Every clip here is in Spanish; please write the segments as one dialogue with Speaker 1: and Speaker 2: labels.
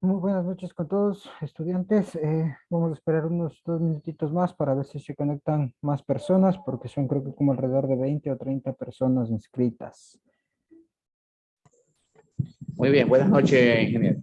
Speaker 1: Muy buenas noches con todos, estudiantes. Vamos a esperar unos 2 minutitos más para ver si se conectan más personas, porque son creo que como alrededor de 20 o 30 personas inscritas.
Speaker 2: Muy bien, buenas noches, ingeniero.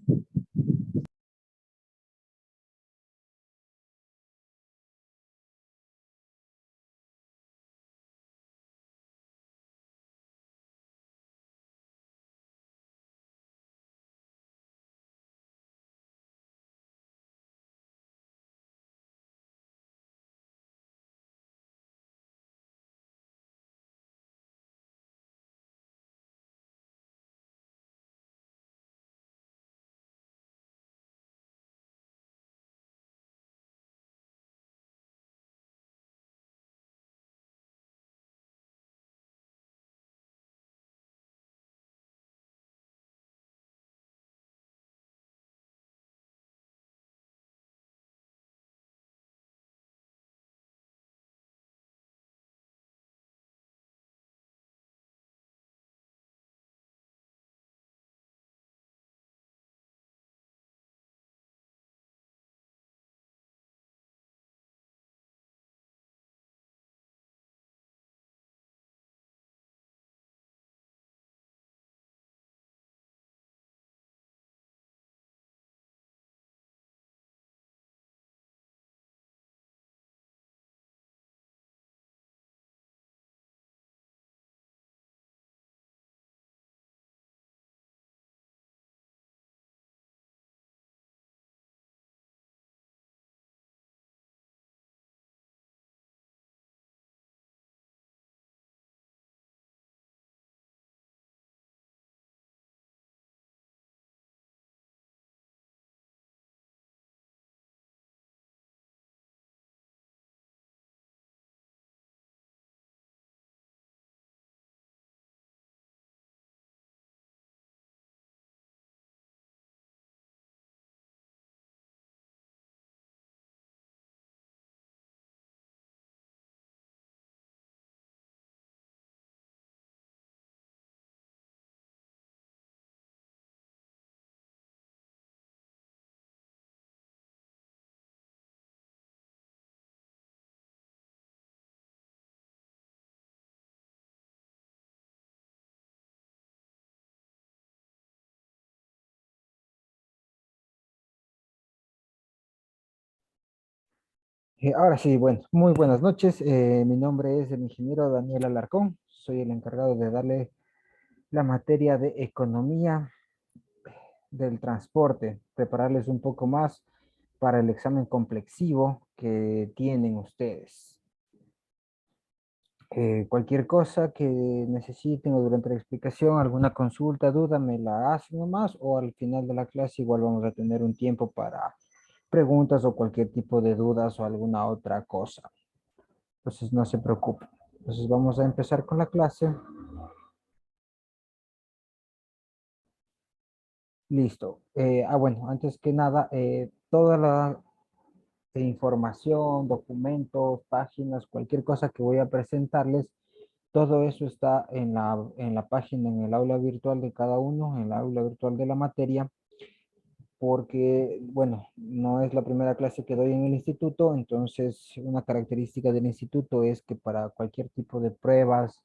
Speaker 1: Ahora sí, bueno, muy buenas noches. Mi nombre es el ingeniero Daniel Alarcón. Soy el encargado de darle la materia de economía del transporte, prepararles un poco más para el examen complexivo que tienen ustedes. Cualquier cosa que necesiten o durante la explicación, alguna consulta, duda, me la hacen nomás o al final de la clase igual vamos a tener un tiempo para preguntas o cualquier tipo de dudas o alguna otra cosa. Entonces no se preocupen. Entonces vamos a empezar con la clase. Listo. Bueno, antes que nada, toda la información, documentos, páginas, cualquier cosa que voy a presentarles, todo eso está en la página, en el aula virtual de cada uno, en el aula virtual de la materia, porque, bueno, no es la primera clase que doy en el instituto, entonces una característica del instituto es que para cualquier tipo de pruebas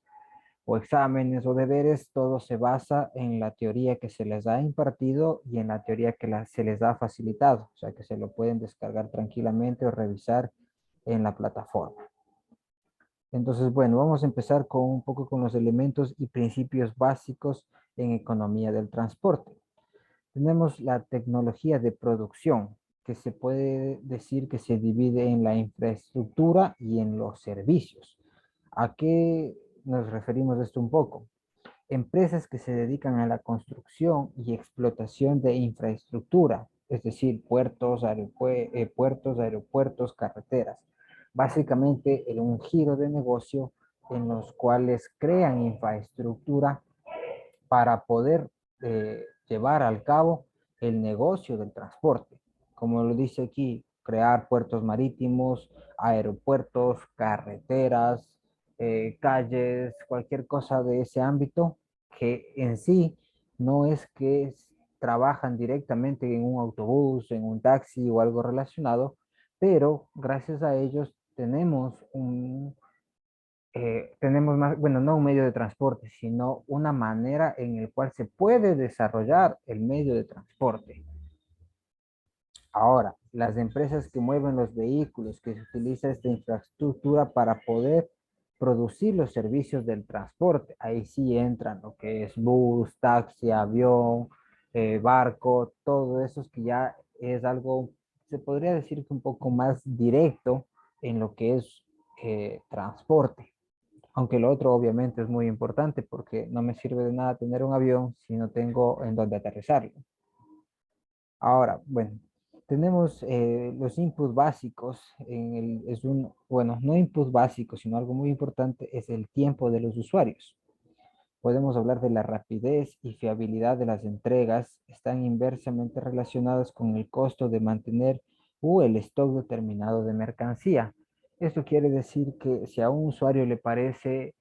Speaker 1: o exámenes o deberes, todo se basa en la teoría que se les ha impartido y en la teoría que se les ha facilitado, o sea que se lo pueden descargar tranquilamente o revisar en la plataforma. Entonces, bueno, vamos a empezar con un poco con los elementos y principios básicos en economía del transporte. Tenemos la tecnología de producción, que se puede decir que se divide en la infraestructura y en los servicios. ¿A qué nos referimos esto un poco? Empresas que se dedican a la construcción y explotación de infraestructura, es decir, puertos, aeropuertos, carreteras. Básicamente, en un giro de negocio en los cuales crean infraestructura para poder llevar al cabo el negocio del transporte. Como lo dice aquí, crear puertos marítimos, aeropuertos, carreteras, calles, cualquier cosa de ese ámbito que en sí no es que trabajan directamente en un autobús, en un taxi o algo relacionado, pero gracias a ellos tenemos más, bueno, no un medio de transporte, sino una manera en el cual se puede desarrollar el medio de transporte. Ahora, las empresas que mueven los vehículos, que se utiliza esta infraestructura para poder producir los servicios del transporte, ahí sí entran lo que es bus, taxi, avión, barco, todo eso que ya es algo, se podría decir que un poco más directo en lo que es transporte. Aunque lo otro obviamente es muy importante porque no me sirve de nada tener un avión si no tengo en dónde aterrizarlo. Ahora, bueno, tenemos los inputs básicos. Bueno, no inputs básicos, sino algo muy importante es el tiempo de los usuarios. Podemos hablar de la rapidez y fiabilidad de las entregas. Están inversamente relacionadas con el costo de mantener el stock determinado de mercancía. Esto quiere decir que si a un usuario le parece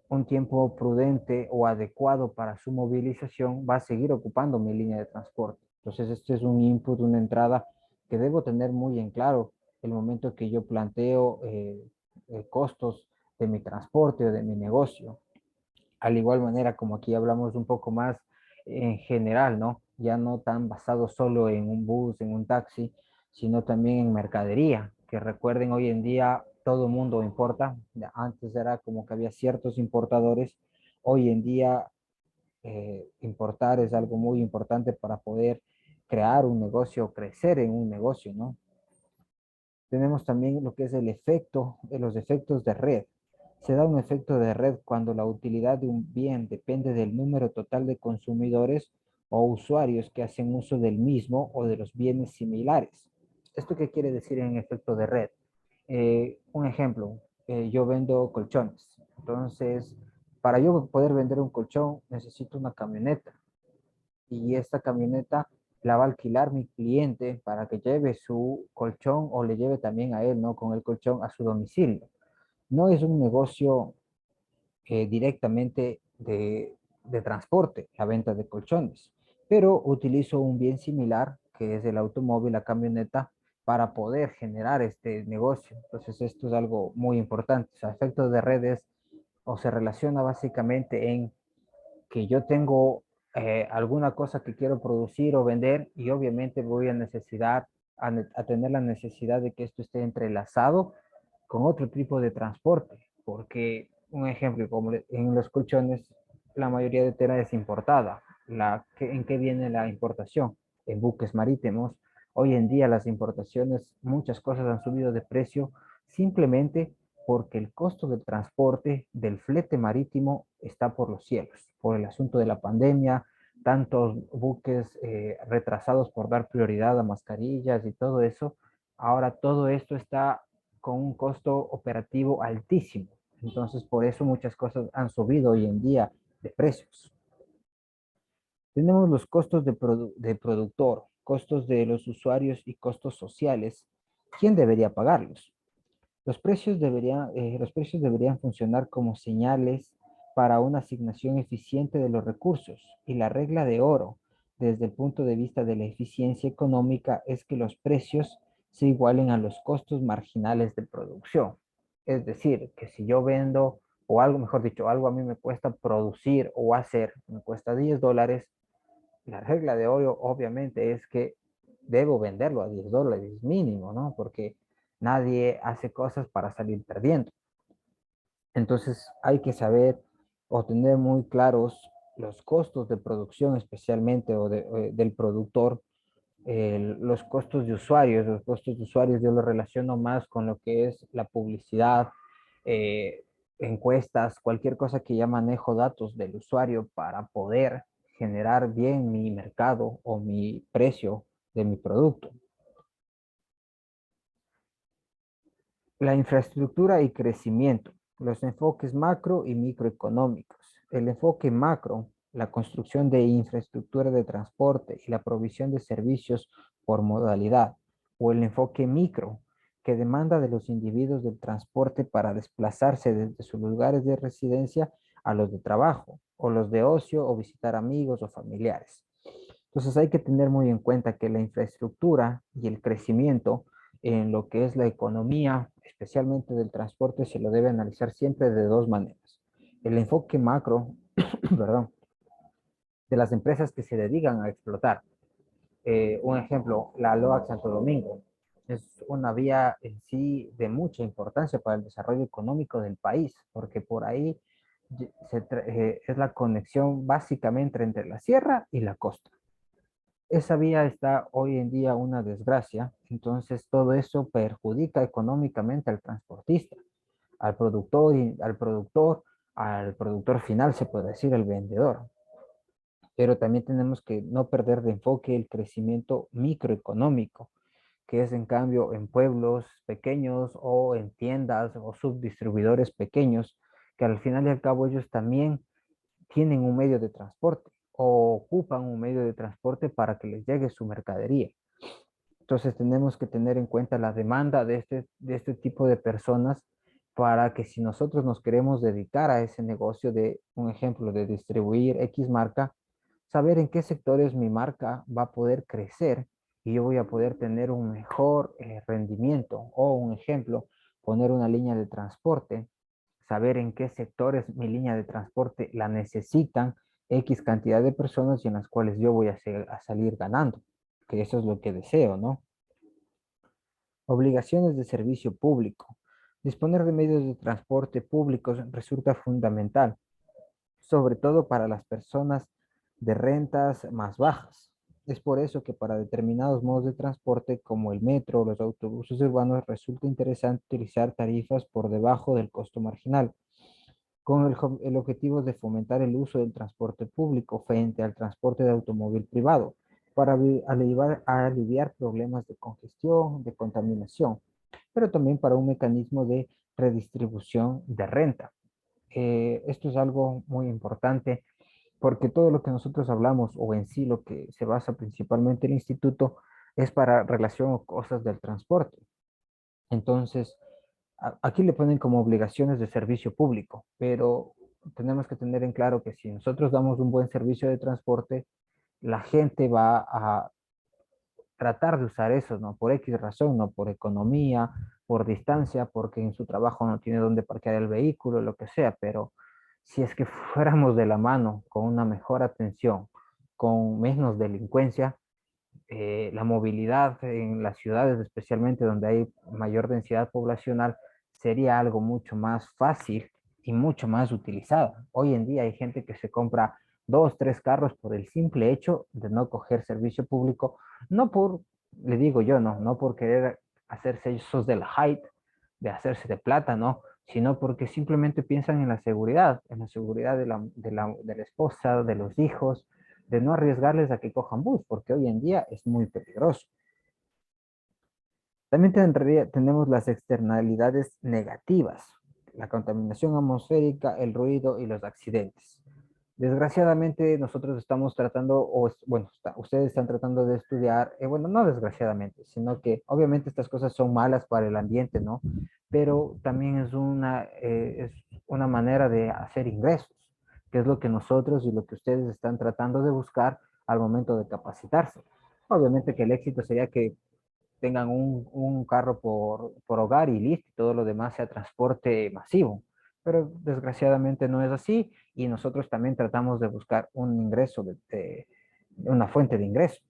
Speaker 1: un tiempo prudente o adecuado para su movilización, va a seguir ocupando mi línea de transporte. Entonces, este es un input, una entrada que debo tener muy en claro el momento que yo planteo costos de mi transporte o de mi negocio. Al igual manera como aquí hablamos un poco más en general, ¿no? Ya no tan basado solo en un bus, en un taxi, sino también en mercadería, que recuerden hoy en día todo mundo importa. Antes era como que había ciertos importadores, hoy en día importar es algo muy importante para poder crear un negocio, crecer en un negocio, ¿no? Tenemos también lo que es el efecto, los efectos de red. Se da un efecto de red cuando la utilidad de un bien depende del número total de consumidores o usuarios que hacen uso del mismo o de los bienes similares. ¿Esto qué quiere decir en efecto de red? Un ejemplo, yo vendo colchones. Entonces, para yo poder vender un colchón necesito una camioneta y esta camioneta la va a alquilar mi cliente para que lleve su colchón o le lleve también a él, ¿no? Con el colchón a su domicilio. No es un negocio directamente de transporte, la venta de colchones, pero utilizo un bien similar, que es el automóvil, la camioneta, para poder generar este negocio. Entonces, esto es algo muy importante. O sea, efectos de redes o se relaciona básicamente en que yo tengo alguna cosa que quiero producir o vender y obviamente voy a tener la necesidad de que esto esté entrelazado con otro tipo de transporte, porque un ejemplo, como en los colchones, la mayoría de tela es importada. ¿En qué viene la importación? En buques marítimos. Hoy en día las importaciones, muchas cosas han subido de precio simplemente porque el costo del transporte, del flete marítimo, está por los cielos, por el asunto de la pandemia, tantos buques retrasados por dar prioridad a mascarillas y todo eso. Ahora todo esto está con un costo operativo altísimo. Entonces, por eso muchas cosas han subido hoy en día de precios. Tenemos los costos de productor, costos de los usuarios y costos sociales. ¿Quién debería pagarlos? Los precios deberían funcionar como señales para una asignación eficiente de los recursos y la regla de oro desde el punto de vista de la eficiencia económica es que los precios se igualen a los costos marginales de producción. Es decir, que si yo vendo o algo, mejor dicho, algo a mí me cuesta producir o hacer, me cuesta $10, la regla de oro obviamente es que debo venderlo a $10 mínimo, ¿no? Porque nadie hace cosas para salir perdiendo. Entonces hay que saber o tener muy claros los costos de producción especialmente del productor, los costos de usuarios. Los costos de usuarios yo los relaciono más con lo que es la publicidad, eh, encuestas, cualquier cosa que ya manejo datos del usuario para poder generar bien mi mercado o mi precio de mi producto. La infraestructura y crecimiento, los enfoques macro y microeconómicos. El enfoque macro, la construcción de infraestructura de transporte y la provisión de servicios por modalidad, o el enfoque micro, que demanda de los individuos del transporte para desplazarse desde sus lugares de residencia a los de trabajo, o los de ocio o visitar amigos o familiares. Entonces hay que tener muy en cuenta que la infraestructura y el crecimiento en lo que es la economía, especialmente del transporte, se lo debe analizar siempre de dos maneras. El enfoque macro, perdón, de las empresas que se dedican a explotar. Un ejemplo, la LOAC Santo Domingo. Es una vía en sí de mucha importancia para el desarrollo económico del país, porque por ahí es la conexión básicamente entre la sierra y la costa. Esa vía está hoy en día una desgracia, entonces todo eso perjudica económicamente al transportista, al productor y al productor final, se puede decir, el vendedor. Pero también tenemos que no perder de enfoque el crecimiento microeconómico, que es en cambio en pueblos pequeños o en tiendas o subdistribuidores pequeños, que al final y al cabo ellos también tienen un medio de transporte o ocupan un medio de transporte para que les llegue su mercadería. Entonces tenemos que tener en cuenta la demanda de este tipo de personas para que si nosotros nos queremos dedicar a ese negocio de, un ejemplo, de distribuir X marca, saber en qué sectores mi marca va a poder crecer y yo voy a poder tener un mejor rendimiento. O un ejemplo, poner una línea de transporte, saber en qué sectores mi línea de transporte la necesitan X cantidad de personas y en las cuales yo voy a salir ganando, que eso es lo que deseo, ¿no? Obligaciones de servicio público. Disponer de medios de transporte públicos resulta fundamental, sobre todo para las personas de rentas más bajas. Es por eso que para determinados modos de transporte, como el metro o los autobuses urbanos, resulta interesante utilizar tarifas por debajo del costo marginal, con el objetivo de fomentar el uso del transporte público frente al transporte de automóvil privado, para aliviar problemas de congestión, de contaminación, pero también para un mecanismo de redistribución de renta. Esto es algo muy importante porque todo lo que nosotros hablamos o en sí lo que se basa principalmente el instituto es para relación o cosas del transporte. Entonces, aquí le ponen como obligaciones de servicio público, pero tenemos que tener en claro que si nosotros damos un buen servicio de transporte, la gente va a tratar de usar eso, ¿no? Por X razón, no por economía, por distancia, porque en su trabajo no tiene dónde parquear el vehículo, lo que sea, pero si es que fuéramos de la mano con una mejor atención, con menos delincuencia, la movilidad en las ciudades, especialmente donde hay mayor densidad poblacional, sería algo mucho más fácil y mucho más utilizada. Hoy en día hay gente que se compra dos, tres carros por el simple hecho de no coger servicio público, no por, le digo yo, no por querer hacerse esos del hype, de hacerse de plata, no, sino porque simplemente piensan en la seguridad de la esposa, de los hijos, de no arriesgarles a que cojan bus, porque hoy en día es muy peligroso. También tenemos las externalidades negativas, la contaminación atmosférica, el ruido y los accidentes. Desgraciadamente nosotros estamos tratando, bueno, ustedes están tratando de estudiar, bueno, no desgraciadamente, sino que obviamente estas cosas son malas para el ambiente, ¿no? Pero también es una manera de hacer ingresos, que es lo que nosotros y lo que ustedes están tratando de buscar al momento de capacitarse. Obviamente que el éxito sería que tengan un carro por hogar y listo, y todo lo demás sea transporte masivo. Pero desgraciadamente no es así y nosotros también tratamos de buscar un ingreso, una fuente de ingreso.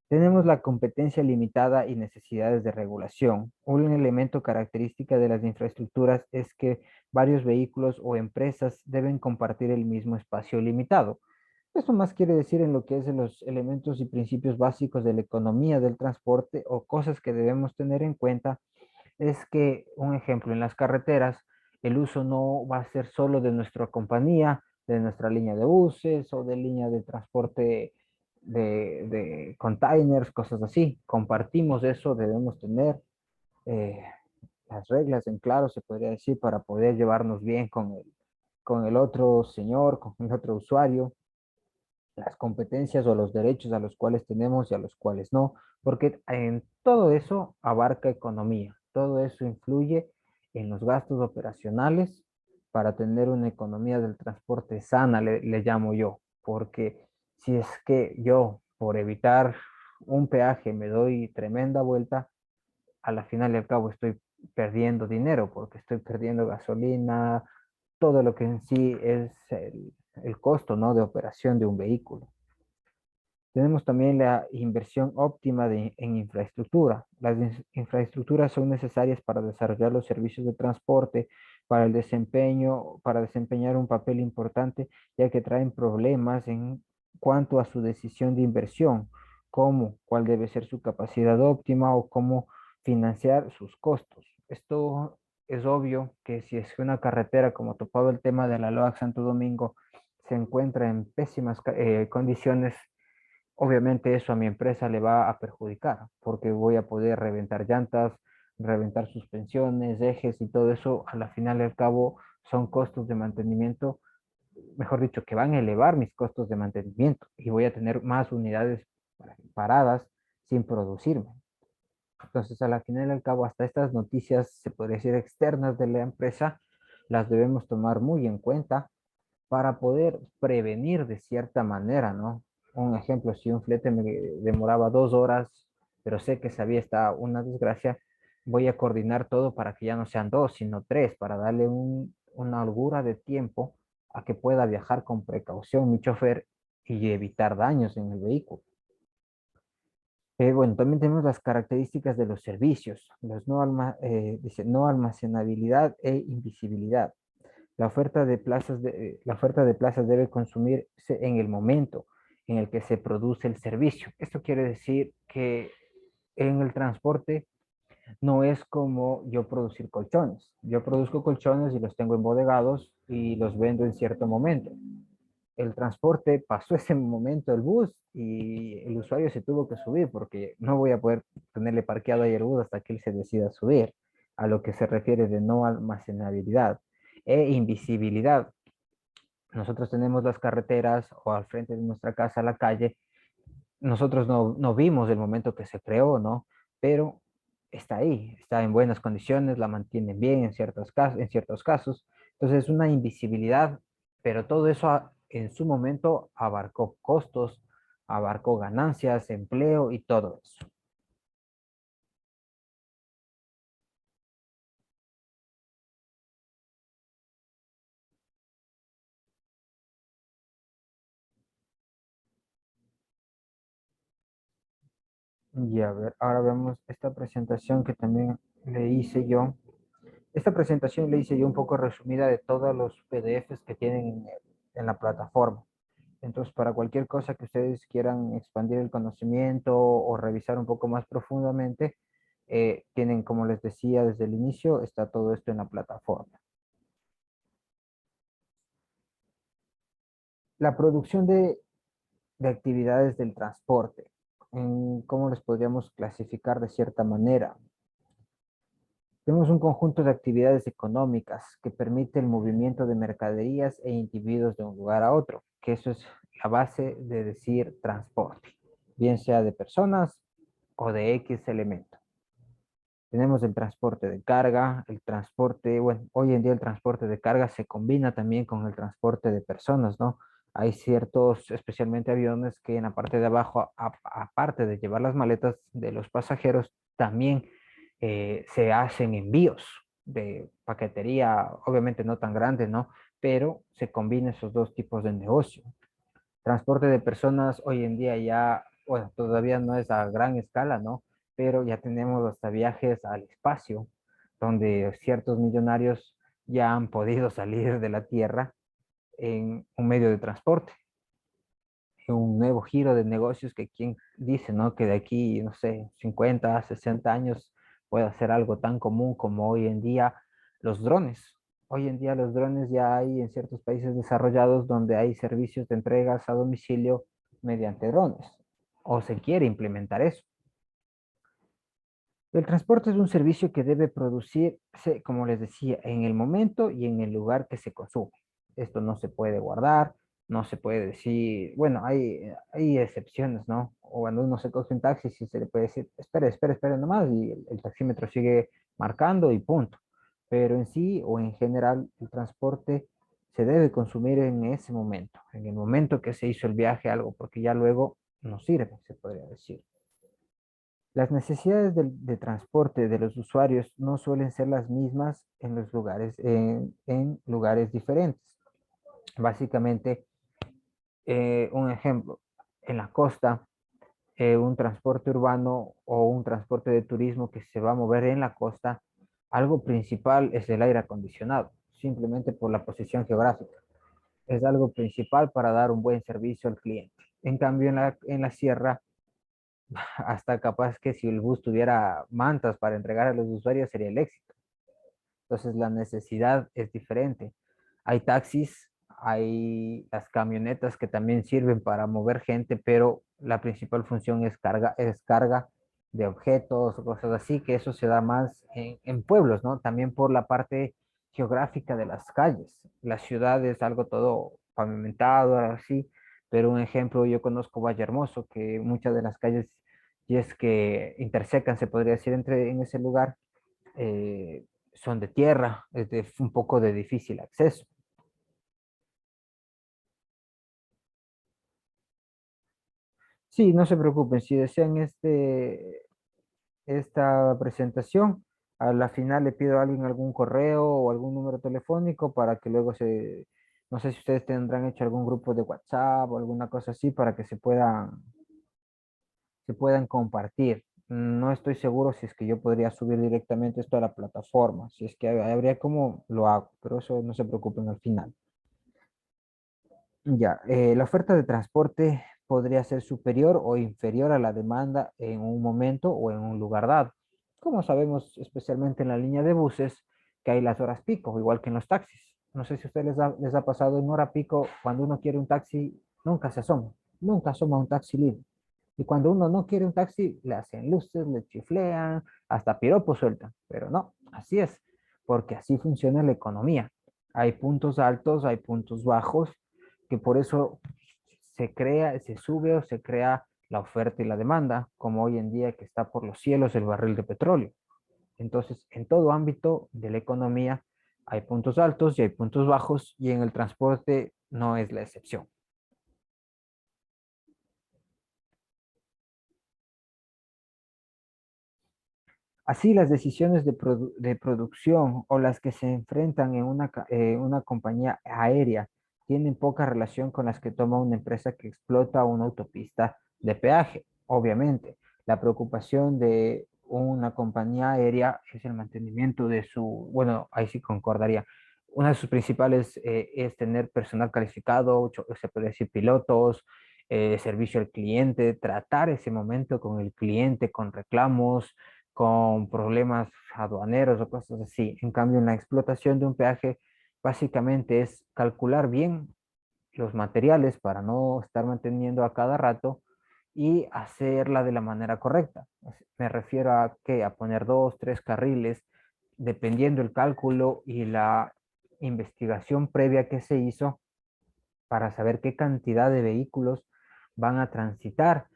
Speaker 1: Tenemos la competencia limitada y necesidades de regulación. Un elemento característica de las infraestructuras es que varios vehículos o empresas deben compartir el mismo espacio limitado. Esto más quiere decir en lo que es en los elementos y principios básicos de la economía del transporte o cosas que debemos tener en cuenta es que, un ejemplo, en las carreteras, el uso no va a ser solo de nuestra compañía, de nuestra línea de buses o de línea de transporte de containers, cosas así. Compartimos eso, debemos tener eh, las reglas en claro, se podría decir, para poder llevarnos bien con el otro señor, con el otro usuario, las competencias o los derechos a los cuales tenemos y a los cuales no, porque en todo eso abarca economía, todo eso influye en los gastos operacionales para tener una economía del transporte sana, le llamo yo, porque Si es que yo, por evitar un peaje, me doy tremenda vuelta, a la final y al cabo estoy perdiendo dinero porque estoy perdiendo gasolina, todo lo que en sí es el costo, ¿no? De operación de un vehículo. Tenemos también la inversión óptima en infraestructura. Las infraestructuras son necesarias para desarrollar los servicios de transporte, para el desempeño, para desempeñar un papel importante, ya que traen problemas en cuanto a su decisión de inversión, como cuál debe ser su capacidad óptima o cómo financiar sus costos. Esto es obvio que si es que una carretera, como topado el tema de la LOAC Santo Domingo, se encuentra en pésimas condiciones, obviamente eso a mi empresa le va a perjudicar porque voy a poder reventar llantas, reventar suspensiones, ejes y todo eso. A la final y al cabo son costos de mantenimiento, mejor dicho, que van a elevar mis costos de mantenimiento y voy a tener más unidades paradas sin producirme. Entonces, a la final y al cabo, hasta estas noticias, se podría decir, externas de la empresa, las debemos tomar muy en cuenta para poder prevenir de cierta manera, ¿no? Un ejemplo, si un flete me demoraba 2 horas, pero sé que sabía esta una desgracia, voy a coordinar todo para que ya no sean dos, sino tres, para darle una holgura de tiempo a que pueda viajar con precaución mi chofer y evitar daños en el vehículo. Bueno, también tenemos las características de los servicios, dice, no almacenabilidad e invisibilidad. La oferta de plazas debe consumirse en el momento en el que se produce el servicio. Esto quiere decir que en el transporte no es como yo producir colchones. Yo produzco colchones y los tengo embodegados y los vendo en cierto momento. El transporte pasó ese momento el bus y el usuario se tuvo que subir porque no voy a poder tenerle parqueado ahí el bus hasta que él se decida subir, a lo que se refiere de no almacenabilidad e invisibilidad. Nosotros tenemos las carreteras o al frente de nuestra casa, la calle. Nosotros no vimos el momento que se creó, ¿no? Pero está ahí, está en buenas condiciones, la mantienen bien en ciertos casos. Entonces, una invisibilidad, pero todo eso en su momento abarcó costos, abarcó ganancias, empleo y todo eso. Y a ver, ahora vemos esta presentación que también le hice yo. Esta presentación le hice yo un poco resumida de todos los PDFs que tienen en la plataforma. Entonces, para cualquier cosa que ustedes quieran expandir el conocimiento o revisar un poco más profundamente, tienen, como les decía desde el inicio, está todo esto en la plataforma. La producción de actividades del transporte. ¿Cómo les podríamos clasificar de cierta manera? Tenemos un conjunto de actividades económicas que permite el movimiento de mercaderías e individuos de un lugar a otro, que eso es la base de decir transporte, bien sea de personas o de X elemento. Tenemos el transporte de carga, el transporte, bueno, hoy en día el transporte de carga se combina también con el transporte de personas, ¿no? Hay ciertos, especialmente aviones, que en la parte de abajo, aparte de llevar las maletas de los pasajeros, también se hacen envíos de paquetería, obviamente no tan grandes, ¿no? Pero se combinan esos dos tipos de negocio. Transporte de personas hoy en día ya, bueno, todavía no es a gran escala, ¿no? Pero ya tenemos hasta viajes al espacio, donde ciertos millonarios ya han podido salir de la Tierra en un medio de transporte, un nuevo giro de negocios que quien dice, ¿no? Que de aquí, no sé, 50, 60 años pueda ser algo tan común como hoy en día los drones. Hoy en día los drones ya hay en ciertos países desarrollados donde hay servicios de entregas a domicilio mediante drones, o se quiere implementar eso. El transporte es un servicio que debe producirse, como les decía, en el momento y en el lugar que se consume. Esto no se puede guardar, no se puede decir, bueno, hay excepciones, ¿no? O cuando uno se coge un taxi, sí se le puede decir, espere, espere, espere nomás, y el taxímetro sigue marcando y punto. Pero en sí o en general, el transporte se debe consumir en ese momento, en el momento que se hizo el viaje algo, porque ya luego no sirve, se podría decir. Las necesidades de transporte de los usuarios no suelen ser las mismas en los lugares, en lugares diferentes. Básicamente, un ejemplo, en la costa, un transporte urbano o un transporte de turismo que se va a mover en la costa, algo principal es el aire acondicionado, simplemente por la posición geográfica. Es algo principal para dar un buen servicio al cliente. En cambio, en la sierra, hasta capaz que si el bus tuviera mantas para entregar a los usuarios sería el éxito. Entonces la necesidad es diferente. Hay taxis, hay las camionetas que también sirven para mover gente, pero la principal función es carga de objetos, cosas así, que eso se da más en pueblos, ¿no? También por la parte geográfica de las calles. La ciudad es algo todo pavimentado, así, pero un ejemplo, yo conozco Valle Hermoso, que muchas de las calles, y es que intersecan, se podría decir, en ese lugar, son de tierra, es un poco de difícil acceso. Sí, no se preocupen, si desean esta presentación, a la final le pido a alguien algún correo o algún número telefónico para que luego no sé si ustedes tendrán hecho algún grupo de WhatsApp o alguna cosa así para que se puedan compartir. No estoy seguro si es que yo podría subir directamente esto a la plataforma, si es que habría como lo hago, pero eso no se preocupen al final. Ya, la oferta de transporte podría ser superior o inferior a la demanda en un momento o en un lugar dado. Como sabemos, especialmente en la línea de buses, que hay las horas pico, igual que en los taxis. No sé si a ustedes les ha pasado en hora pico, cuando uno quiere un taxi, nunca asoma un taxi libre. Y cuando uno no quiere un taxi, le hacen luces, le chiflean, hasta piropos sueltan. Pero no, así es, porque así funciona la economía. Hay puntos altos, hay puntos bajos, que por eso se sube o se crea la oferta y la demanda, como hoy en día que está por los cielos el barril de petróleo. Entonces, en todo ámbito de la economía hay puntos altos y hay puntos bajos, y en el transporte no es la excepción. Así, las decisiones de producción o las que se enfrentan en una compañía aérea tienen poca relación con las que toma una empresa que explota una autopista de peaje. Obviamente, la preocupación de una compañía aérea es el mantenimiento bueno, ahí sí concordaría. Una de sus principales es tener personal calificado, se puede decir pilotos, servicio al cliente, tratar ese momento con el cliente, con reclamos, con problemas aduaneros o cosas así. En cambio, en la explotación de un peaje, básicamente es calcular bien los materiales para no estar manteniendo a cada rato y hacerla de la manera correcta. Me refiero a que a poner dos, tres carriles, dependiendo el cálculo y la investigación previa que se hizo para saber qué cantidad de vehículos van a transitar,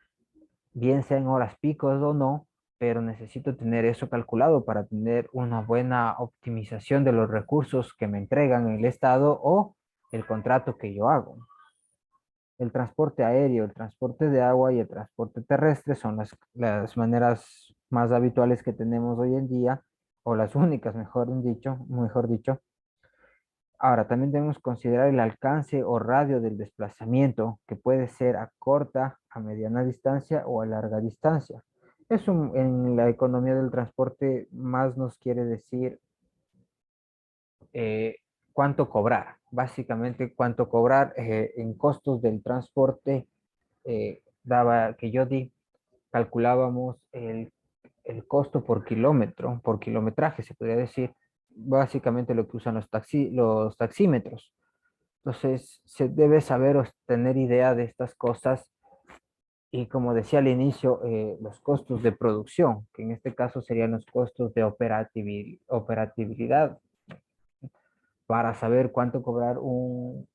Speaker 1: bien sea en horas picos o no, pero necesito tener eso calculado para tener una buena optimización de los recursos que me entregan el Estado o el contrato que yo hago. El transporte aéreo, el transporte de agua y el transporte terrestre son las maneras más habituales que tenemos hoy en día, o las únicas, mejor dicho. Ahora, también debemos considerar el alcance o radio del desplazamiento, que puede ser a corta, a mediana distancia o a larga distancia. Eso en la economía del transporte más nos quiere decir eh, cuánto cobrar. Básicamente, cuánto cobrar en costos del transporte. Daba que yo calculábamos el costo por kilómetro, por kilometraje, se podría decir, básicamente lo que usan los taxímetros. Entonces, se debe saber o tener idea de estas cosas y, como decía al inicio, los costos de producción, que en este caso serían los costos de operatividad, para saber cuánto cobrar un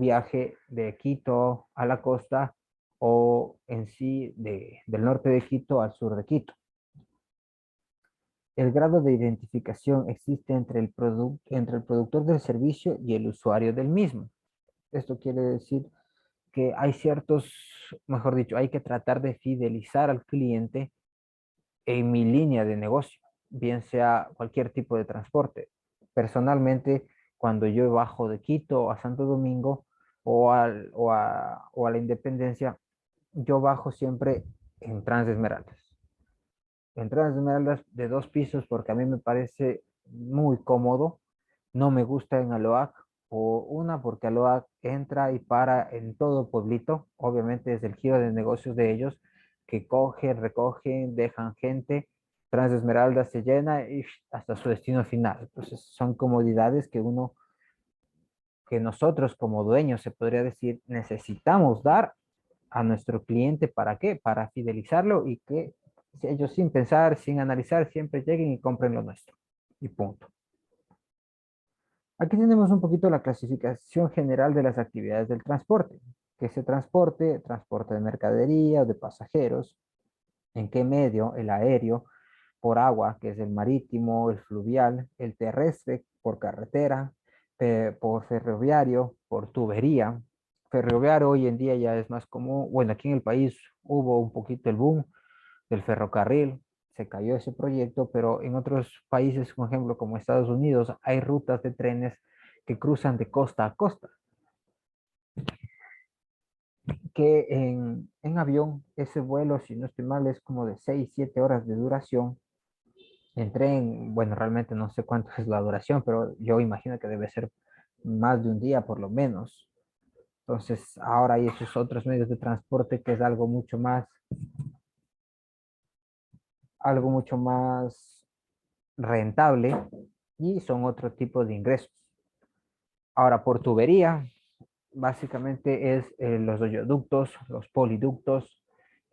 Speaker 1: viaje de Quito a la costa o en sí del norte de Quito al sur de Quito. El grado de identificación existe entre el productor del servicio y el usuario del mismo. Esto quiere decir que hay ciertos, mejor dicho, hay que tratar de fidelizar al cliente en mi línea de negocio, bien sea cualquier tipo de transporte. Personalmente, cuando yo bajo de Quito a Santo Domingo o a la Independencia, yo bajo siempre en Transesmeraldas. En Transesmeraldas de 2 pisos porque a mí me parece muy cómodo. No me gusta en Aloac, o una porque Aloac entra y para en todo pueblito. Obviamente es el giro de negocios de ellos que cogen, recogen, dejan gente. Transesmeralda se llena y hasta su destino final. Entonces son comodidades que nosotros como dueños, se podría decir, necesitamos dar a nuestro cliente. ¿Para qué? Para fidelizarlo y que ellos sin pensar, sin analizar, siempre lleguen y compren lo nuestro. Y punto. Aquí tenemos un poquito la clasificación general de las actividades del transporte. ¿Qué es el transporte? Transporte de mercadería o de pasajeros. ¿En qué medio? El aéreo, por agua, que es el marítimo, el fluvial, el terrestre, por carretera, por ferroviario, por tubería. Ferroviario hoy en día ya es más común. Bueno, aquí en el país hubo un poquito el boom del ferrocarril, se cayó ese proyecto, pero en otros países, por ejemplo, como Estados Unidos, hay rutas de trenes que cruzan de costa a costa, que en avión ese vuelo, si no estoy mal, es como de 6 7 horas de duración. En tren, bueno, realmente no sé cuánto es la duración, pero yo imagino que debe ser más de un día por lo menos. Entonces, ahora hay esos otros medios de transporte que es algo mucho más rentable y son otro tipo de ingresos. Ahora, por tubería, básicamente es los oleoductos, los poliductos,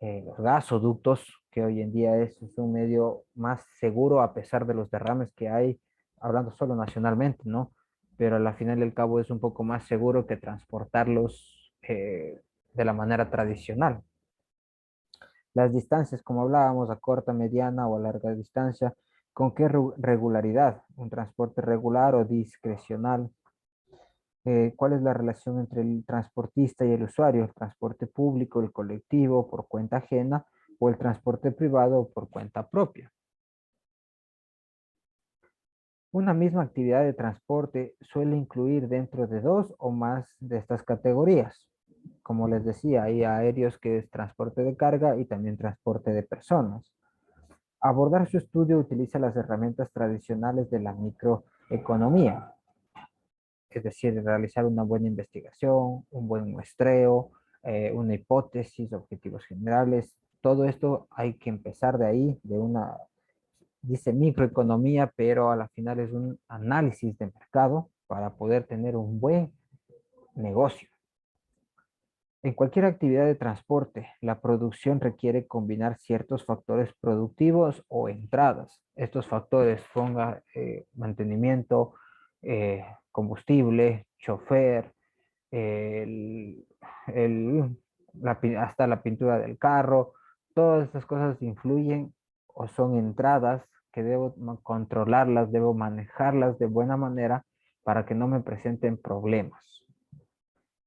Speaker 1: los gasoductos, que hoy en día es un medio más seguro a pesar de los derrames que hay, hablando solo nacionalmente, ¿no? Pero al final del cabo es un poco más seguro que transportarlos de la manera tradicional. Las distancias, como hablábamos, a corta, mediana o a larga distancia, ¿con qué regularidad? ¿Un transporte regular o discrecional? ¿Cuál es la relación entre el transportista y el usuario? ¿El transporte público, el colectivo, por cuenta ajena o el transporte privado por cuenta propia? Una misma actividad de transporte suele incluir dentro de 2 o más de estas categorías. Como les decía, hay aéreos que es transporte de carga y también transporte de personas. Abordar su estudio utiliza las herramientas tradicionales de la microeconomía, es decir, realizar una buena investigación, un buen muestreo, una hipótesis, objetivos generales. Todo esto hay que empezar de ahí, dice microeconomía, pero a la final es un análisis de mercado para poder tener un buen negocio. En cualquier actividad de transporte, la producción requiere combinar ciertos factores productivos o entradas. Estos factores ponga mantenimiento, combustible, chofer, el- el- hasta la pintura del carro. Todas estas cosas influyen o son entradas que debo controlarlas, debo manejarlas de buena manera para que no me presenten problemas.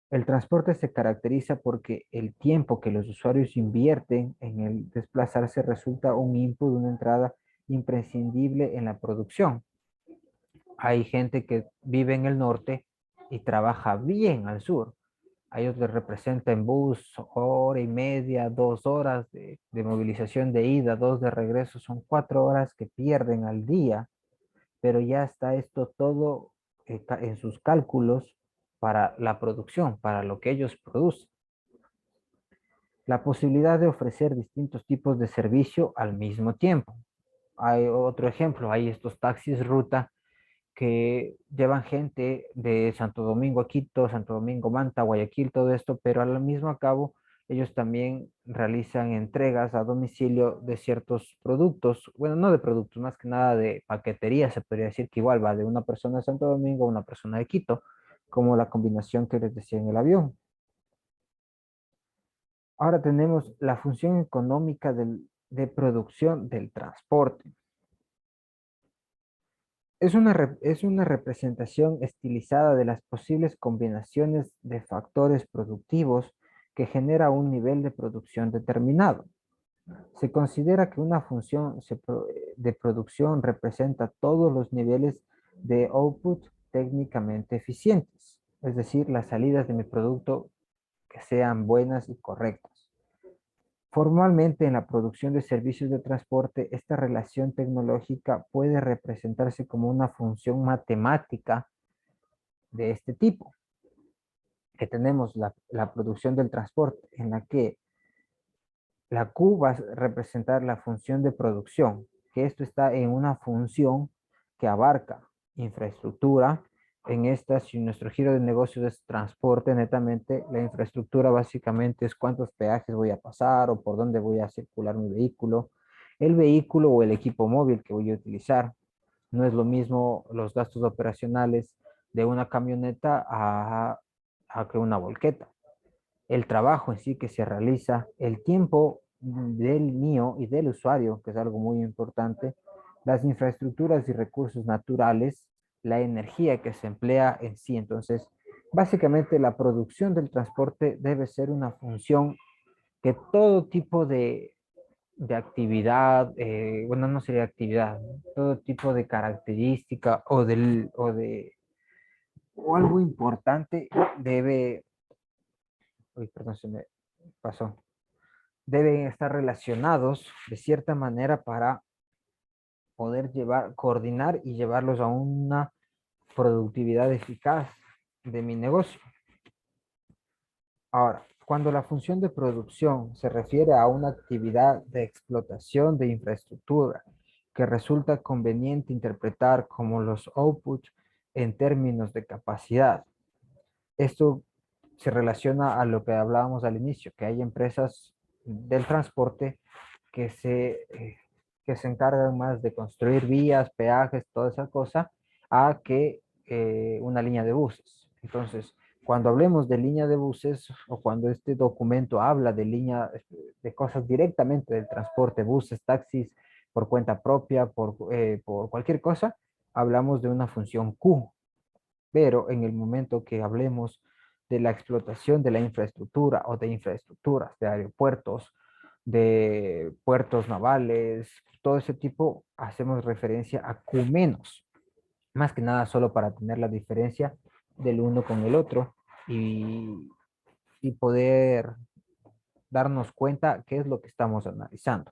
Speaker 1: El transporte se caracteriza porque el tiempo que los usuarios invierten en el desplazarse resulta un input, una entrada imprescindible en la producción. Hay gente que vive en el norte y trabaja bien al sur. A ellos les representa en bus hora y media, 2 horas de movilización de ida, dos de regreso, son 4 horas que pierden al día, pero ya está esto todo en sus cálculos para la producción, para lo que ellos producen. La posibilidad de ofrecer distintos tipos de servicio al mismo tiempo. Hay otro ejemplo, hay estos taxis ruta que llevan gente de Santo Domingo a Quito, Santo Domingo, Manta, Guayaquil, todo esto, pero al mismo cabo ellos también realizan entregas a domicilio de ciertos productos, bueno, no de productos, más que nada de paquetería, se podría decir que igual va de una persona de Santo Domingo a una persona de Quito, como la combinación que les decía en el avión. Ahora tenemos la función económica de producción del transporte. Es una representación estilizada de las posibles combinaciones de factores productivos que genera un nivel de producción determinado. Se considera que una función de producción representa todos los niveles de output técnicamente eficientes, es decir, las salidas de mi producto que sean buenas y correctas. Formalmente, en la producción de servicios de transporte, esta relación tecnológica puede representarse como una función matemática de este tipo, que tenemos la producción del transporte, en la que la Q va a representar la función de producción, que esto está en una función que abarca infraestructura. En esta, si nuestro giro de negocio es transporte netamente, la infraestructura básicamente es cuántos peajes voy a pasar o por dónde voy a circular mi vehículo. El vehículo o el equipo móvil que voy a utilizar. No es lo mismo los gastos operacionales de una camioneta a que una volqueta, el trabajo en sí que se realiza, el tiempo del mío y del usuario, que es algo muy importante, las infraestructuras y recursos naturales, la energía que se emplea en sí. Entonces, básicamente la producción del transporte debe ser una función que todo tipo de actividad, bueno, no sería actividad, ¿no? Todo tipo de característica o algo importante debe, uy, perdón, se me pasó, deben estar relacionados de cierta manera para poder coordinar y llevarlos a una productividad eficaz de mi negocio. Ahora, cuando la función de producción se refiere a una actividad de explotación de infraestructura que resulta conveniente interpretar como los outputs en términos de capacidad, esto se relaciona a lo que hablábamos al inicio, que hay empresas del transporte que que se encargan más de construir vías, peajes, toda esa cosa, a que una línea de buses. Entonces, cuando hablemos de línea de buses o cuando este documento habla de línea de cosas directamente del transporte, buses, taxis, por cuenta propia, por cualquier cosa, hablamos de una función Q. Pero en el momento que hablemos de la explotación de la infraestructura o de infraestructuras, de aeropuertos, de puertos navales, todo ese tipo, hacemos referencia a Q menos, más que nada solo para tener la diferencia del uno con el otro y, y poder darnos cuenta qué es lo que estamos analizando.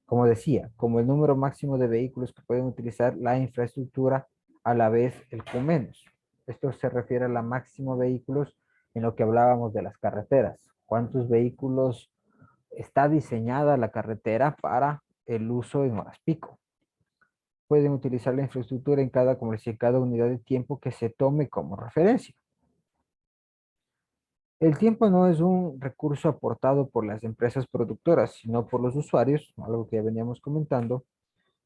Speaker 1: Como decía, como el número máximo de vehículos que pueden utilizar la infraestructura, a la vez el Q menos. Esto se refiere a la máximo vehículos en lo que hablábamos de las carreteras. ¿Cuántos vehículos está diseñada la carretera para el uso en horas pico? Pueden utilizar la infraestructura en cada, como decía, cada unidad de tiempo que se tome como referencia. El tiempo no es un recurso aportado por las empresas productoras, sino por los usuarios, algo que ya veníamos comentando.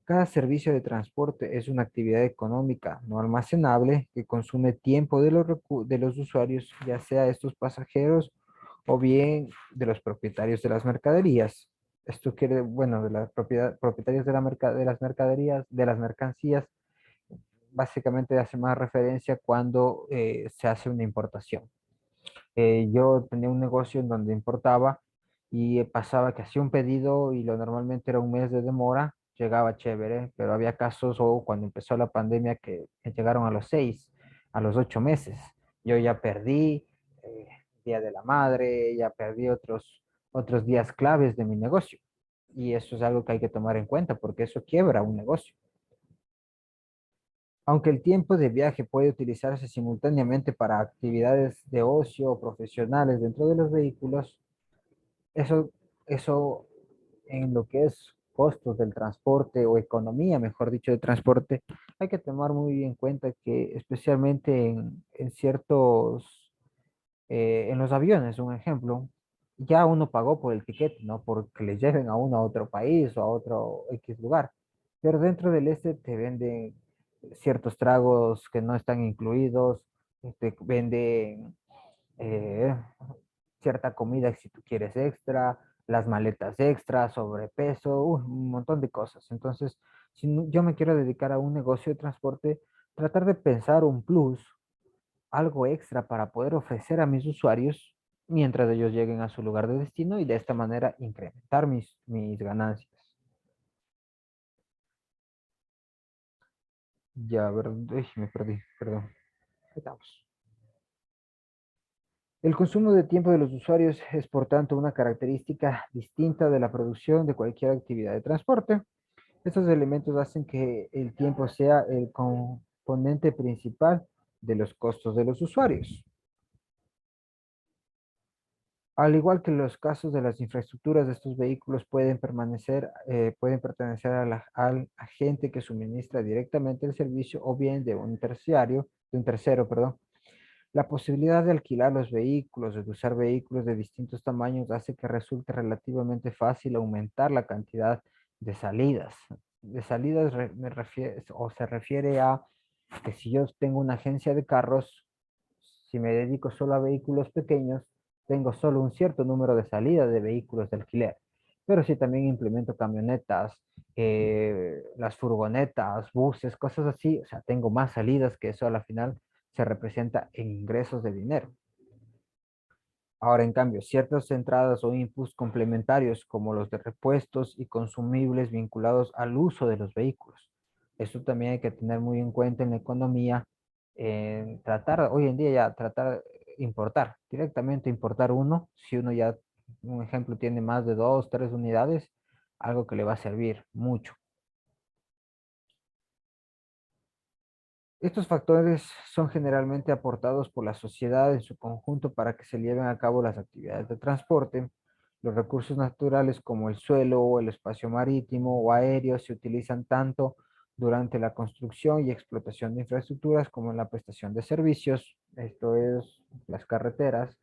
Speaker 1: Cada servicio de transporte es una actividad económica no almacenable que consume tiempo de de los usuarios, ya sea estos pasajeros o bien de los propietarios de las mercaderías. Esto quiere, bueno, de las propietarios de, de las mercaderías, de las mercancías, básicamente hace más referencia cuando se hace una importación. Yo tenía un negocio en donde importaba y pasaba que hacía un pedido y lo normalmente era un mes de demora, llegaba chévere, pero había casos o cuando empezó la pandemia que llegaron a los 6, a los 8 meses. Yo ya perdí Día de la Madre, ya perdí otros días claves de mi negocio. Y eso es algo que hay que tomar en cuenta porque eso quiebra un negocio. Aunque el tiempo de viaje puede utilizarse simultáneamente para actividades de ocio o profesionales dentro de los vehículos, eso, eso en lo que es costos del transporte o economía, mejor dicho, de transporte, hay que tomar muy en cuenta que especialmente en ciertos, en los aviones, un ejemplo, ya uno pagó por el tiquete, ¿no? Porque le lleven a uno a otro país o a otro X lugar. Pero dentro del este te venden ciertos tragos que no están incluidos, te venden eh, cierta comida si tú quieres extra, las maletas extra, sobrepeso, un montón de cosas. Entonces, Si yo me quiero dedicar a un negocio de transporte, tratar de pensar un plus, algo extra para poder ofrecer a mis usuarios mientras ellos lleguen a su lugar de destino y de esta manera incrementar mis ganancias. Ya, a ver, uy, me perdí, perdón. Ahí estamos. El consumo de tiempo de los usuarios es, por tanto, una característica distinta de la producción de cualquier actividad de transporte. Estos elementos hacen que el tiempo sea el componente principal de los costos de los usuarios. Al igual que los casos de las infraestructuras de estos vehículos pueden pertenecer al agente que suministra directamente el servicio o bien de un tercero, perdón. La posibilidad de alquilar los vehículos o de usar vehículos de distintos tamaños hace que resulte relativamente fácil aumentar la cantidad de salidas. De salidas me refiere, o se refiere a que si yo tengo una agencia de carros, si me dedico solo a vehículos pequeños, tengo solo un cierto número de salidas de vehículos de alquiler. Pero si también implemento camionetas, las furgonetas, buses, cosas así, o sea, tengo más salidas que eso a la final se representa en ingresos de dinero. Ahora, en cambio, ciertas entradas o inputs complementarios como los de repuestos y consumibles vinculados al uso de los vehículos. Esto también hay que tener muy en cuenta en la economía, en tratar, hoy en día ya tratar importar, directamente importar uno, si uno ya, un ejemplo, tiene más de 2, 3 unidades, algo que le va a servir mucho. Estos factores son generalmente aportados por la sociedad en su conjunto para que se lleven a cabo las actividades de transporte. Los recursos naturales como el suelo o el espacio marítimo o aéreo se utilizan tanto durante la construcción y explotación de infraestructuras como en la prestación de servicios, esto es las carreteras,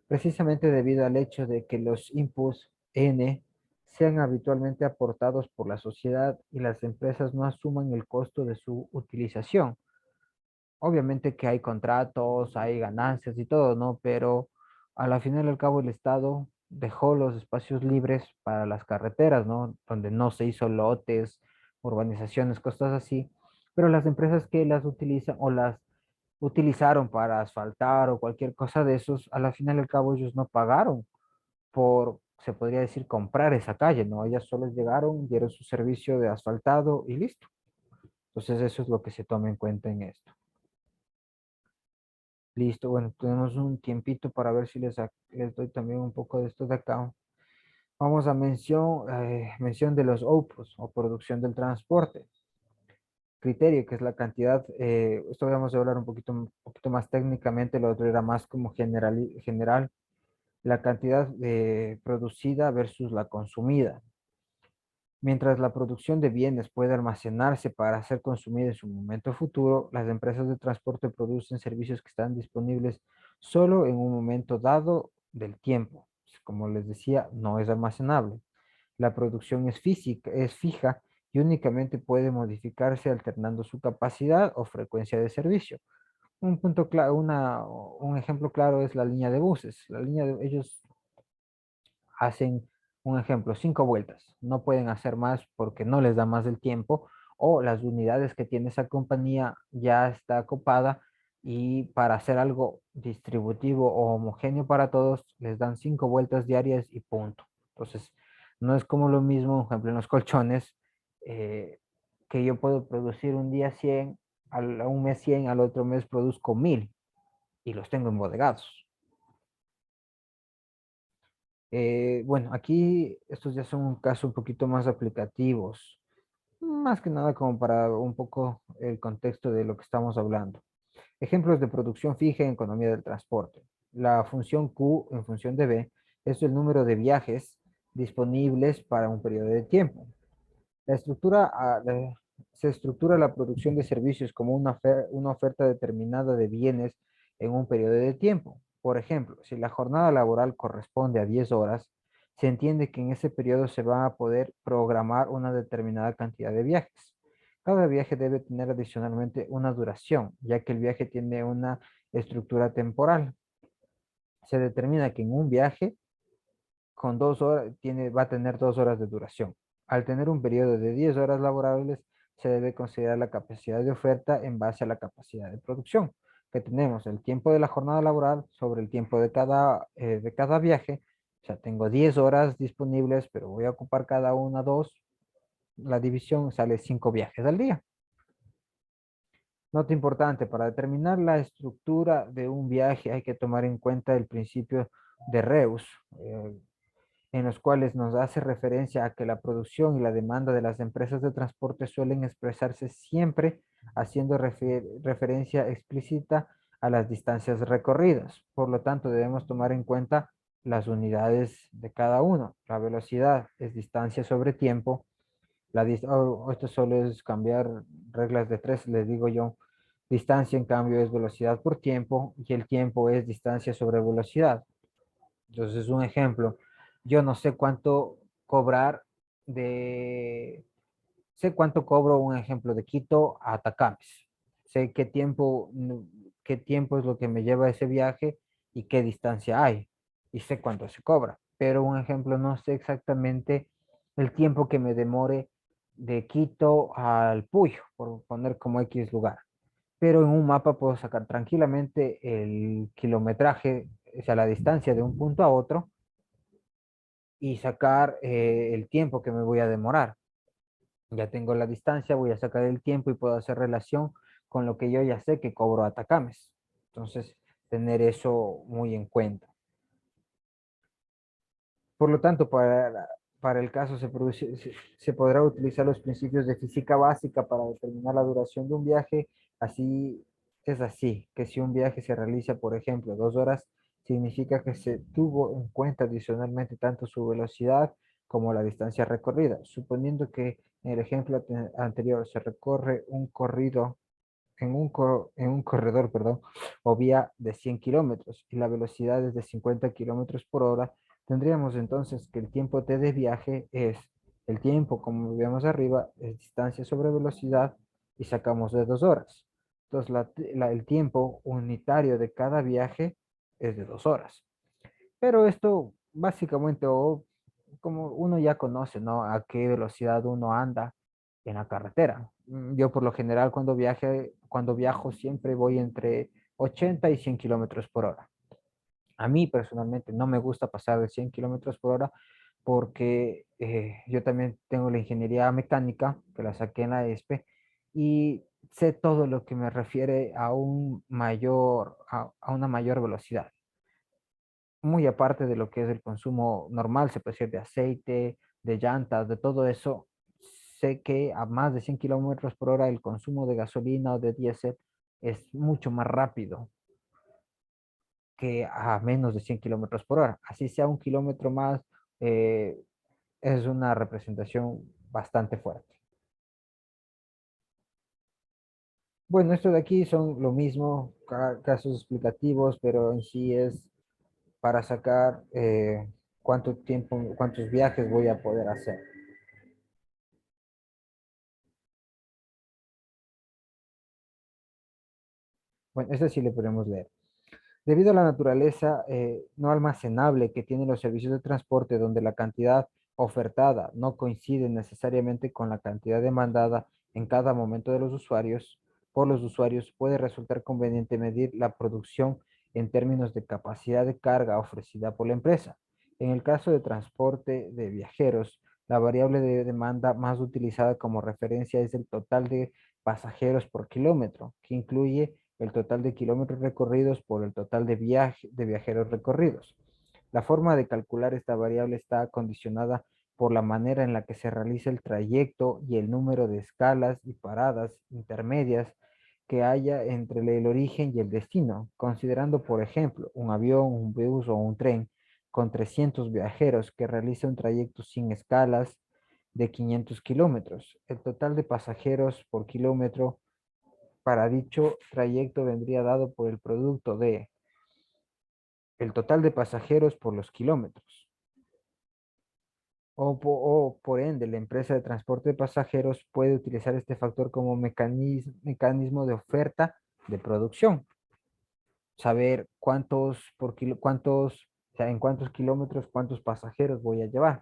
Speaker 1: precisamente debido al hecho de que los inputs N sean habitualmente aportados por la sociedad y las empresas no asuman el costo de su utilización. Obviamente que hay contratos, hay ganancias y todo, ¿no? Pero a la final y al cabo el Estado dejó los espacios libres para las carreteras, ¿no? Donde no se hizo lotes, urbanizaciones, cosas así. Pero las empresas que las utilizan o las utilizaron para asfaltar o cualquier cosa de esos, a la final y al cabo ellos no pagaron por, se podría decir, comprar esa calle, ¿no? Ellas solo llegaron, dieron su servicio de asfaltado y listo. Entonces eso es lo que se toma en cuenta en esto. Listo, bueno, tenemos un tiempito para ver si les doy también un poco de esto de acá. Vamos a mención de los outputs o producción del transporte. Criterio, que es la cantidad, esto vamos a hablar un poquito más técnicamente, lo otro era más como general, la cantidad producida versus la consumida. Mientras la producción de bienes puede almacenarse para ser consumida en su momento futuro, las empresas de transporte producen servicios que están disponibles solo en un momento dado del tiempo. Como les decía, no es almacenable. La producción es física, es fija y únicamente puede modificarse alternando su capacidad o frecuencia de servicio. Un punto claro, un ejemplo claro es la línea de buses. Ellos hacen, un ejemplo, 5 vueltas. No pueden hacer más porque no les da más el tiempo o las unidades que tiene esa compañía ya está copada y para hacer algo distributivo o homogéneo para todos les dan 5 vueltas diarias y punto. Entonces, no es como lo mismo, por ejemplo, en los colchones, eh, que yo puedo producir un día 100, a un mes 100, al otro mes produzco 1000 y los tengo embodegados. Bueno, aquí estos ya son un caso un poquito más aplicativos, más que nada como para un poco el contexto de lo que estamos hablando. Ejemplos de producción fija en economía del transporte. La función Q en función de B es el número de viajes disponibles para un periodo de tiempo. La estructura, se estructura la producción de servicios como una oferta determinada de bienes en un periodo de tiempo. Por ejemplo, si la jornada laboral corresponde a 10 horas, se entiende que en ese periodo se va a poder programar una determinada cantidad de viajes. Cada viaje debe tener adicionalmente una duración, ya que el viaje tiene una estructura temporal. Se determina que en un viaje con 2 horas va a tener 2 horas de duración. Al tener un periodo de 10 horas laborables, se debe considerar la capacidad de oferta en base a la capacidad de producción que tenemos, el tiempo de la jornada laboral sobre el tiempo de cada viaje. O sea, tengo 10 horas disponibles, pero voy a ocupar cada una 2. La división sale 5 viajes al día. Nota importante, para determinar la estructura de un viaje hay que tomar en cuenta el principio de Reus, en los cuales nos hace referencia a que la producción y la demanda de las empresas de transporte suelen expresarse siempre haciendo referencia explícita a las distancias recorridas. Por lo tanto, debemos tomar en cuenta las unidades de cada uno. La velocidad es distancia sobre tiempo. Esto solo es cambiar reglas de tres, les digo yo. Distancia, en cambio, es velocidad por tiempo y el tiempo es distancia sobre velocidad. Entonces, un ejemplo, yo no sé cuánto cobrar de, sé cuánto cobro, un ejemplo, de Quito a Atacames. Sé qué tiempo es lo que me lleva ese viaje y qué distancia hay. Y sé cuánto se cobra. Pero un ejemplo, no sé exactamente el tiempo que me demore de Quito al Puyo, por poner como X lugar. Pero en un mapa puedo sacar tranquilamente el kilometraje, o sea, la distancia de un punto a otro y sacar el tiempo que me voy a demorar. Ya tengo la distancia, voy a sacar el tiempo y puedo hacer relación con lo que yo ya sé que cobro Atacames. Entonces, tener eso muy en cuenta. Por lo tanto, para el caso se podrá utilizar los principios de física básica para determinar la duración de un viaje. Así es así, que si un viaje se realiza, por ejemplo, 2 horas, significa que se tuvo en cuenta adicionalmente tanto su velocidad como la distancia recorrida. Suponiendo que en el ejemplo anterior se recorre un corrido en un corredor, perdón, o vía de 100 kilómetros y la velocidad es de 50 kilómetros por hora, tendríamos entonces que el tiempo t de viaje es el tiempo, como vemos arriba, es distancia sobre velocidad y sacamos de 2 horas. Entonces, el tiempo unitario de cada viaje es de 2 horas. Pero esto básicamente, o como uno ya conoce, ¿no? A qué velocidad uno anda en la carretera. Yo por lo general cuando viajo siempre voy entre 80 y 100 kilómetros por hora. A mí personalmente no me gusta pasar de 100 kilómetros por hora porque yo también tengo la ingeniería mecánica, que la saqué en la ESPE, y sé todo lo que me refiere a una mayor velocidad, muy aparte de lo que es el consumo normal, se puede decir de aceite, de llantas, de todo eso. Sé que a más de 100 kilómetros por hora el consumo de gasolina o de diésel es mucho más rápido que a menos de 100 kilómetros por hora. Así sea un kilómetro más, eh, es una representación bastante fuerte. Bueno, esto de aquí son lo mismo, casos explicativos, pero en sí es para sacar cuánto tiempo, cuántos viajes voy a poder hacer. Bueno, este sí le podemos leer. Debido a la naturaleza no almacenable que tienen los servicios de transporte, donde la cantidad ofertada no coincide necesariamente con la cantidad demandada en cada momento de por los usuarios, puede resultar conveniente medir la producción en términos de capacidad de carga ofrecida por la empresa. En el caso de transporte de viajeros, la variable de demanda más utilizada como referencia es el total de pasajeros por kilómetro, que incluye el total de kilómetros recorridos por el total de viajeros recorridos. La forma de calcular esta variable está condicionada por la manera en la que se realiza el trayecto y el número de escalas y paradas intermedias que haya entre el origen y el destino, considerando, por ejemplo, un avión, un bus o un tren con 300 viajeros que realiza un trayecto sin escalas de 500 kilómetros. El total de pasajeros por kilómetro para dicho trayecto vendría dado por el producto de el total de pasajeros por los kilómetros. O por ende, la empresa de transporte de pasajeros puede utilizar este factor como mecanismo de oferta de producción. Saber o sea, en cuántos kilómetros, cuántos pasajeros voy a llevar.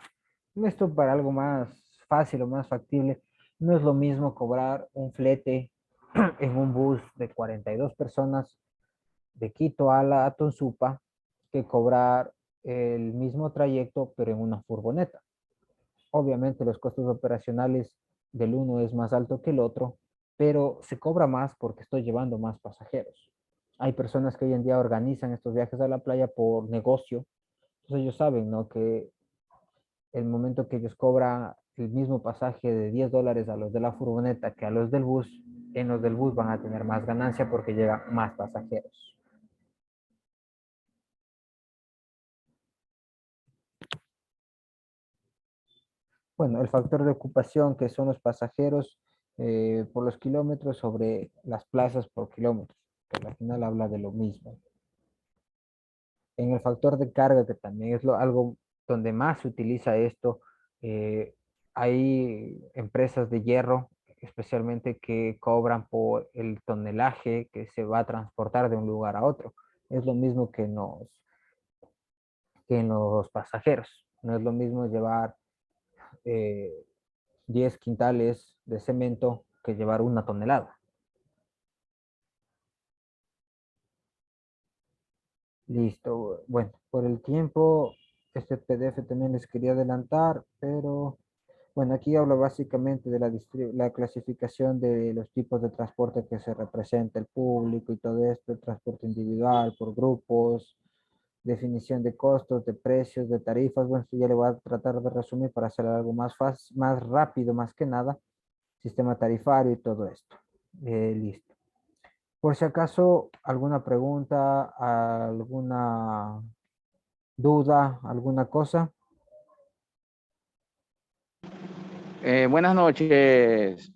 Speaker 1: Esto para algo más fácil o más factible. No es lo mismo cobrar un flete en un bus de 42 personas de Quito a la Atonsupa que cobrar el mismo trayecto pero en una furgoneta. Obviamente los costos operacionales del uno es más alto que el otro, pero se cobra más porque estoy llevando más pasajeros. Hay personas que hoy en día organizan estos viajes a la playa por negocio, entonces ellos saben, ¿no? Que el momento que ellos cobran el mismo pasaje de $10 a los de la furgoneta que a los del bus, en los del bus van a tener más ganancia porque llegan más pasajeros. Bueno, el factor de ocupación que son los pasajeros por los kilómetros sobre las plazas por kilómetros, que al final habla de lo mismo. En el factor de carga, que también es algo donde más se utiliza esto, eh, hay empresas de hierro, especialmente que cobran por el tonelaje que se va a transportar de un lugar a otro. Es lo mismo que en los pasajeros. No es lo mismo llevar eh, 10 quintales de cemento que llevar 1 tonelada. Listo. Bueno, por el tiempo, este PDF también les quería adelantar, pero bueno, aquí hablo básicamente de la clasificación de los tipos de transporte que se representa el público y todo esto, el transporte individual, por grupos, definición de costos, de precios, de tarifas. Bueno, esto ya le voy a tratar de resumir para hacer algo más fácil, más rápido, más que nada, sistema tarifario y todo esto. Listo. Por si acaso, alguna pregunta, alguna duda, alguna cosa.
Speaker 2: Buenas noches,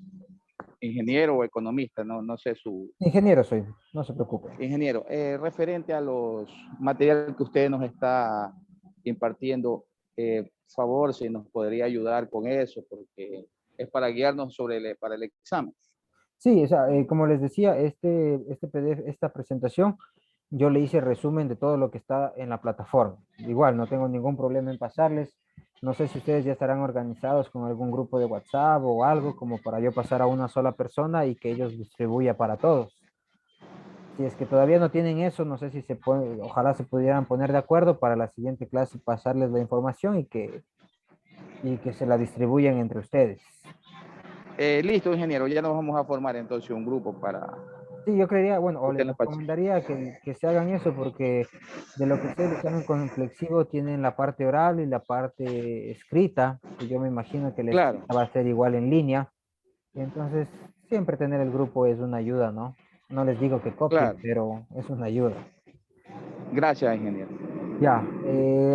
Speaker 2: ingeniero o economista, no sé su
Speaker 1: Ingeniero soy, no se preocupe.
Speaker 2: ingeniero. Referente a los materiales que usted nos está impartiendo, favor, si nos podría ayudar con eso, porque es para guiarnos para el examen.
Speaker 1: Sí, o sea, como les decía, este PDF, esta presentación, yo le hice resumen de todo lo que está en la plataforma. Igual, no tengo ningún problema en pasarles. No sé si ustedes ya estarán organizados con algún grupo de WhatsApp o algo como para yo pasar a una sola persona y que ellos distribuya para todos. Si es que todavía no tienen eso, no sé si se puede, ojalá se pudieran poner de acuerdo para la siguiente clase pasarles la información y que se la distribuyan entre ustedes.
Speaker 2: Listo, ingeniero, ya nos vamos a formar entonces un grupo para
Speaker 1: Sí, yo creería, bueno, o
Speaker 2: usted
Speaker 1: les
Speaker 2: nos pase.
Speaker 1: recomendaría que se hagan eso porque de lo que sé, el examen complexivo tienen la parte oral y la parte escrita, y yo me imagino que la
Speaker 2: Claro,
Speaker 1: escrita va a ser igual en línea, y entonces siempre tener el grupo es una ayuda, ¿no? No les digo que copien,
Speaker 2: claro.
Speaker 1: pero es una ayuda.
Speaker 2: Gracias, ingeniero.
Speaker 1: Ya,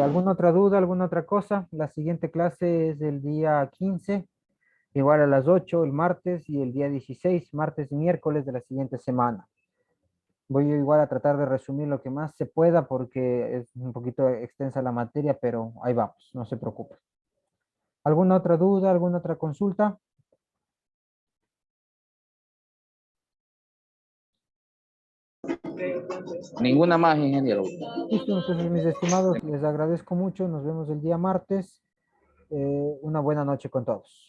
Speaker 1: ¿alguna otra duda, alguna otra cosa? La siguiente clase es el día 15, igual a las 8 el martes, y el día 16 martes y miércoles de la siguiente semana. Voy igual a tratar de resumir lo que más se pueda porque es un poquito extensa la materia, pero ahí vamos, no se preocupe. ¿Alguna otra duda, alguna otra consulta?
Speaker 2: Ninguna más, ingeniero.
Speaker 1: Listo, entonces mis estimados, les agradezco mucho, nos vemos el día martes. Una buena noche con todos.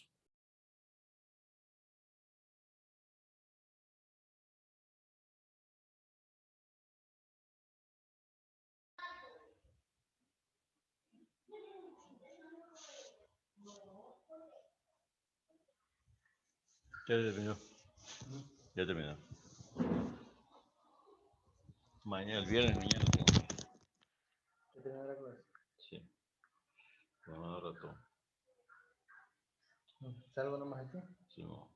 Speaker 3: Ya terminó. Ya terminó. Mañana, el viernes, mañana tengo. Sí. Bueno, ahora todo.
Speaker 1: ¿Salgo nomás aquí?
Speaker 3: Sí, no.